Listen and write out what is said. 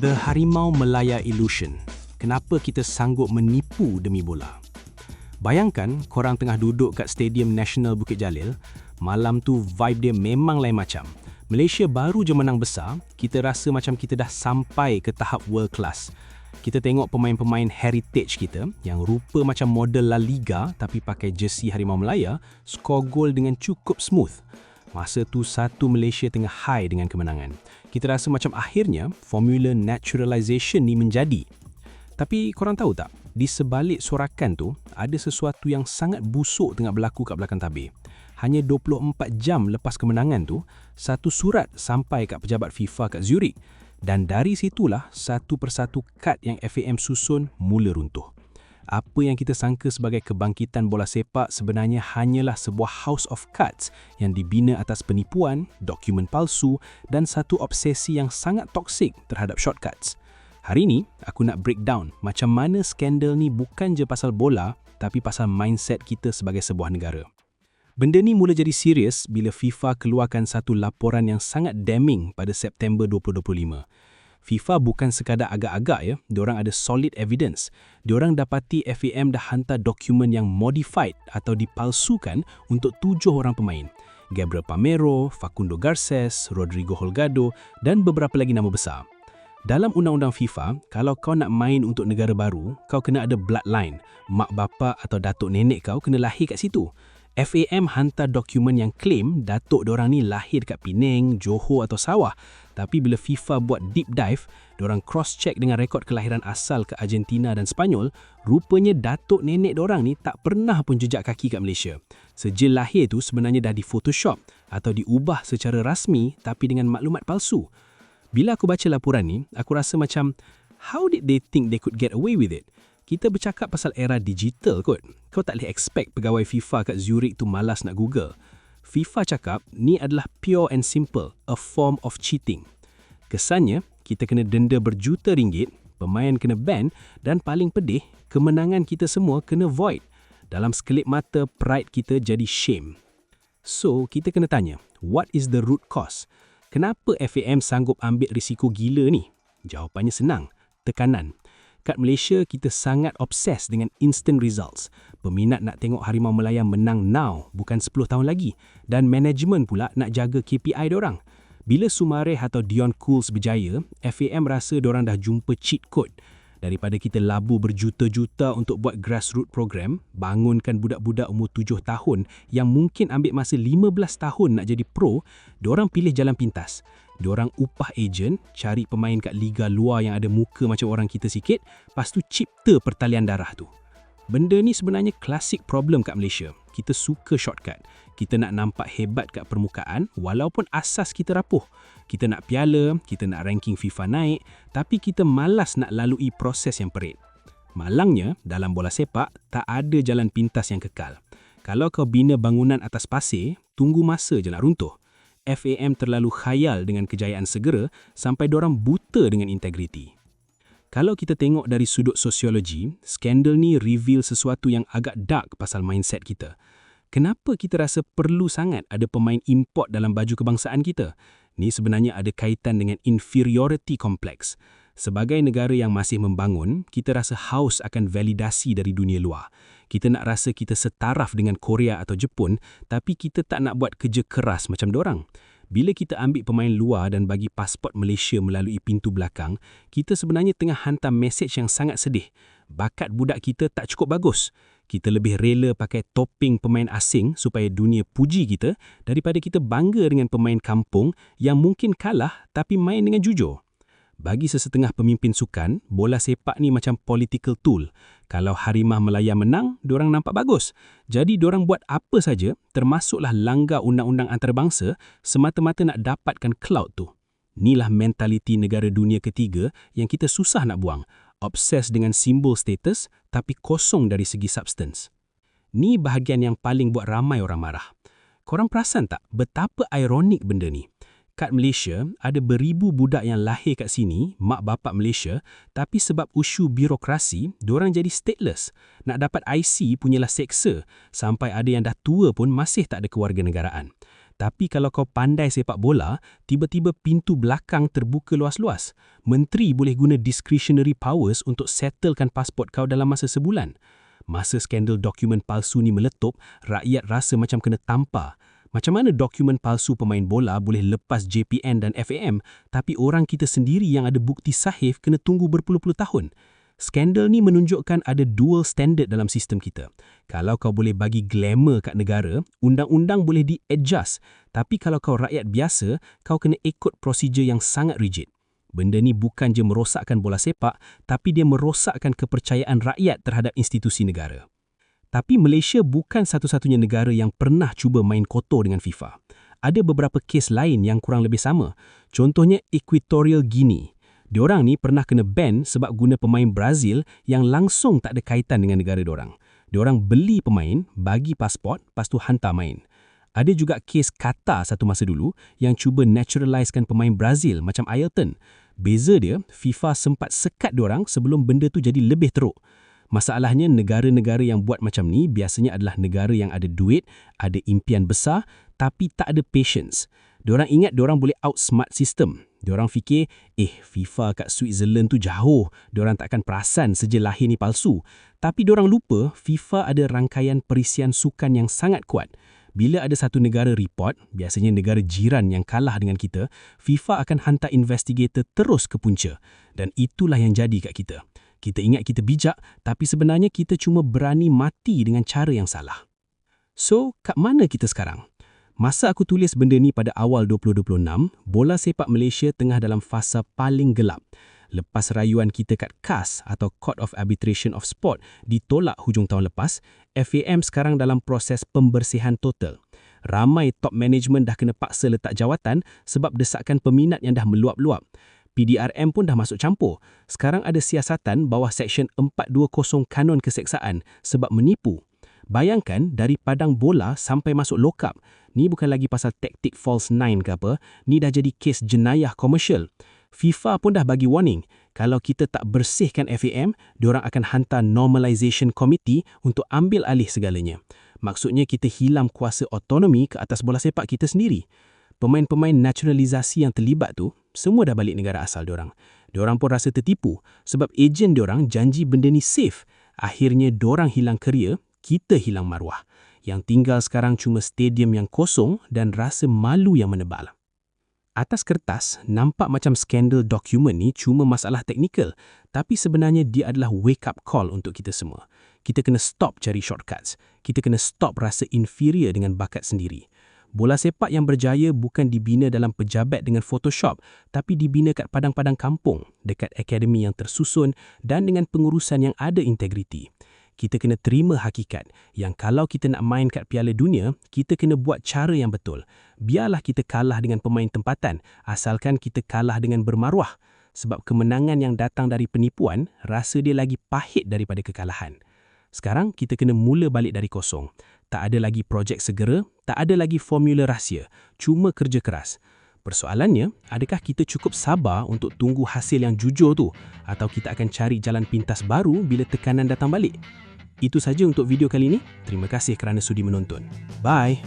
The Harimau Melaya Illusion. Kenapa kita sanggup menipu demi bola? Bayangkan korang tengah duduk kat Stadium Nasional Bukit Jalil, malam tu vibe dia memang lain macam. Malaysia baru je menang besar, kita rasa macam kita dah sampai ke tahap world class. Kita tengok pemain-pemain heritage kita yang rupa macam model La Liga tapi pakai jersey Harimau Melaya, skor gol dengan cukup smooth. Masa tu satu Malaysia tengah high dengan kemenangan. Kita rasa macam akhirnya formula naturalization ni menjadi. Tapi korang tahu tak, di sebalik sorakan tu ada sesuatu yang sangat busuk tengah berlaku kat belakang tabir. Hanya 24 jam lepas kemenangan tu, satu surat sampai kat pejabat FIFA kat Zurich dan dari situlah satu persatu kad yang FAM susun mula runtuh. Apa yang kita sangka sebagai kebangkitan bola sepak sebenarnya hanyalah sebuah house of cards yang dibina atas penipuan, dokumen palsu dan satu obsesi yang sangat toksik terhadap shortcuts. Hari ni, aku nak breakdown macam mana skandal ni bukan je pasal bola tapi pasal mindset kita sebagai sebuah negara. Benda ni mula jadi serius bila FIFA keluarkan satu laporan yang sangat damning pada September 2025. FIFA bukan sekadar agak-agak ya, diorang ada solid evidence. Diorang dapati FAM dah hantar dokumen yang modified atau dipalsukan untuk 7 orang pemain. Gabriel Palmeiro, Facundo Garces, Rodrigo Holgado dan beberapa lagi nama besar. Dalam undang-undang FIFA, kalau kau nak main untuk negara baru, kau kena ada bloodline. Mak bapa atau datuk nenek kau kena lahir kat situ. FAM hantar dokumen yang claim datuk diorang ni lahir kat Penang, Johor atau Sabah. Tapi bila FIFA buat deep dive, diorang cross-check dengan rekod kelahiran asal ke Argentina dan Spanyol, rupanya datuk nenek diorang ni tak pernah pun jejak kaki kat Malaysia. Sejil lahir tu sebenarnya dah di Photoshop atau diubah secara rasmi tapi dengan maklumat palsu. Bila aku baca laporan ni, aku rasa macam, how did they think they could get away with it? Kita bercakap pasal era digital kot. Kau tak boleh expect pegawai FIFA kat Zurich tu malas nak Google. FIFA cakap, ni adalah pure and simple, a form of cheating. Kesannya, kita kena denda berjuta ringgit, pemain kena ban dan paling pedih, kemenangan kita semua kena void. Dalam sekelip mata, pride kita jadi shame. So, kita kena tanya, what is the root cause? Kenapa FAM sanggup ambil risiko gila ni? Jawapannya senang, tekanan. Kat Malaysia, kita sangat obses dengan instant results. Peminat nak tengok Harimau Melaya menang now, bukan 10 tahun lagi. Dan management pula nak jaga KPI diorang. Bila Sumareh atau Dion Cools berjaya, FAM rasa diorang dah jumpa cheat code. Daripada kita labu berjuta-juta untuk buat grassroots program, bangunkan budak-budak umur 7 tahun yang mungkin ambil masa 15 tahun nak jadi pro, diorang pilih jalan pintas. Diorang upah ejen, cari pemain kat liga luar yang ada muka macam orang kita sikit, lepas tu cipta pertalian darah tu. Benda ni sebenarnya klasik problem kat Malaysia. Kita suka shortcut. Kita nak nampak hebat kat permukaan walaupun asas kita rapuh. Kita nak piala, kita nak ranking FIFA naik, tapi kita malas nak lalui proses yang perit. Malangnya, dalam bola sepak, tak ada jalan pintas yang kekal. Kalau kau bina bangunan atas pasir, tunggu masa je nak runtuh. FAM terlalu khayal dengan kejayaan segera sampai dorang buta dengan integriti. Kalau kita tengok dari sudut sosiologi, skandal ni reveal sesuatu yang agak dark pasal mindset kita. Kenapa kita rasa perlu sangat ada pemain import dalam baju kebangsaan kita? Ni sebenarnya ada kaitan dengan inferiority complex. Sebagai negara yang masih membangun, kita rasa haus akan validasi dari dunia luar. Kita nak rasa kita setaraf dengan Korea atau Jepun, tapi kita tak nak buat kerja keras macam dorang. Bila kita ambil pemain luar dan bagi pasport Malaysia melalui pintu belakang, kita sebenarnya tengah hantar mesej yang sangat sedih. Bakat budak kita tak cukup bagus. Kita lebih rela pakai topping pemain asing supaya dunia puji kita daripada kita bangga dengan pemain kampung yang mungkin kalah tapi main dengan jujur. Bagi sesetengah pemimpin sukan, bola sepak ni macam political tool. Kalau Harimau Melaya menang, diorang nampak bagus. Jadi diorang buat apa saja, termasuklah langgar undang-undang antarabangsa, semata-mata nak dapatkan clout tu. Inilah mentaliti negara dunia ketiga yang kita susah nak buang. Obses dengan simbol status, tapi kosong dari segi substance. Ni bahagian yang paling buat ramai orang marah. Korang perasan tak betapa ironik benda ni? Kat Malaysia, ada beribu budak yang lahir kat sini, mak bapak Malaysia, tapi sebab isu birokrasi, diorang jadi stateless. Nak dapat IC punyalah seksa, sampai ada yang dah tua pun masih tak ada kewarganegaraan. Tapi kalau kau pandai sepak bola, tiba-tiba pintu belakang terbuka luas-luas. Menteri boleh guna discretionary powers untuk settlekan pasport kau dalam masa sebulan. Masa skandal dokumen palsu ni meletup, rakyat rasa macam kena tampar. Macam mana dokumen palsu pemain bola boleh lepas JPN dan FAM, tapi orang kita sendiri yang ada bukti sahih kena tunggu berpuluh-puluh tahun? Skandal ni menunjukkan ada dual standard dalam sistem kita. Kalau kau boleh bagi glamour kat negara, undang-undang boleh di-adjust. Tapi kalau kau rakyat biasa, kau kena ikut prosedur yang sangat rigid. Benda ni bukan je merosakkan bola sepak, tapi dia merosakkan kepercayaan rakyat terhadap institusi negara. Tapi Malaysia bukan satu-satunya negara yang pernah cuba main kotor dengan FIFA. Ada beberapa kes lain yang kurang lebih sama. Contohnya Equatorial Guinea. Diorang ni pernah kena ban sebab guna pemain Brazil yang langsung tak ada kaitan dengan negara diorang. Diorang beli pemain, bagi pasport, lepas tu hantar main. Ada juga kes Qatar satu masa dulu yang cuba naturalizekan pemain Brazil macam Ayrton. Beza dia, FIFA sempat sekat diorang sebelum benda tu jadi lebih teruk. Masalahnya negara-negara yang buat macam ni biasanya adalah negara yang ada duit, ada impian besar tapi tak ada patience. Diorang ingat diorang boleh outsmart sistem. Diorang fikir, FIFA kat Switzerland tu jauh. Diorang takkan perasan sejak lahir ni palsu. Tapi diorang lupa, FIFA ada rangkaian perisian sukan yang sangat kuat. Bila ada satu negara report, biasanya negara jiran yang kalah dengan kita, FIFA akan hantar investigator terus ke punca. Dan itulah yang jadi kat kita. Kita ingat kita bijak, tapi sebenarnya kita cuma berani mati dengan cara yang salah. So, kat mana kita sekarang? Masa aku tulis benda ni pada awal 2026, bola sepak Malaysia tengah dalam fasa paling gelap. Lepas rayuan kita kat CAS atau Court of Arbitration of Sport ditolak hujung tahun lepas, FAM sekarang dalam proses pembersihan total. Ramai top management dah kena paksa letak jawatan sebab desakan peminat yang dah meluap-luap. PDRM pun dah masuk campur. Sekarang ada siasatan bawah Seksyen 420 Kanun Keseksaan sebab menipu. Bayangkan dari padang bola sampai masuk lokap. Ni bukan lagi pasal taktik false nine ke apa. Ni dah jadi kes jenayah komersial. FIFA pun dah bagi warning. Kalau kita tak bersihkan FAM, diorang akan hantar Normalization Committee untuk ambil alih segalanya. Maksudnya kita hilang kuasa otonomi ke atas bola sepak kita sendiri. Pemain-pemain naturalisasi yang terlibat tu, semua dah balik negara asal diorang. Diorang pun rasa tertipu sebab ejen diorang janji benda ni safe. Akhirnya diorang hilang kerja, kita hilang maruah. Yang tinggal sekarang cuma stadium yang kosong dan rasa malu yang menebal. Atas kertas, nampak macam skandal dokumen ni cuma masalah teknikal, tapi sebenarnya dia adalah wake-up call untuk kita semua. Kita kena stop cari shortcuts. Kita kena stop rasa inferior dengan bakat sendiri. Bola sepak yang berjaya bukan dibina dalam pejabat dengan Photoshop, tapi dibina kat padang-padang kampung, dekat akademi yang tersusun dan dengan pengurusan yang ada integriti. Kita kena terima hakikat yang kalau kita nak main kat Piala Dunia, kita kena buat cara yang betul. Biarlah kita kalah dengan pemain tempatan, asalkan kita kalah dengan bermaruah. Sebab kemenangan yang datang dari penipuan, rasa dia lagi pahit daripada kekalahan. Sekarang kita kena mula balik dari kosong. Tak ada lagi projek segera, tak ada lagi formula rahsia, cuma kerja keras. Persoalannya, adakah kita cukup sabar untuk tunggu hasil yang jujur tu? Atau kita akan cari jalan pintas baru bila tekanan datang balik? Itu saja untuk video kali ini. Terima kasih kerana sudi menonton. Bye!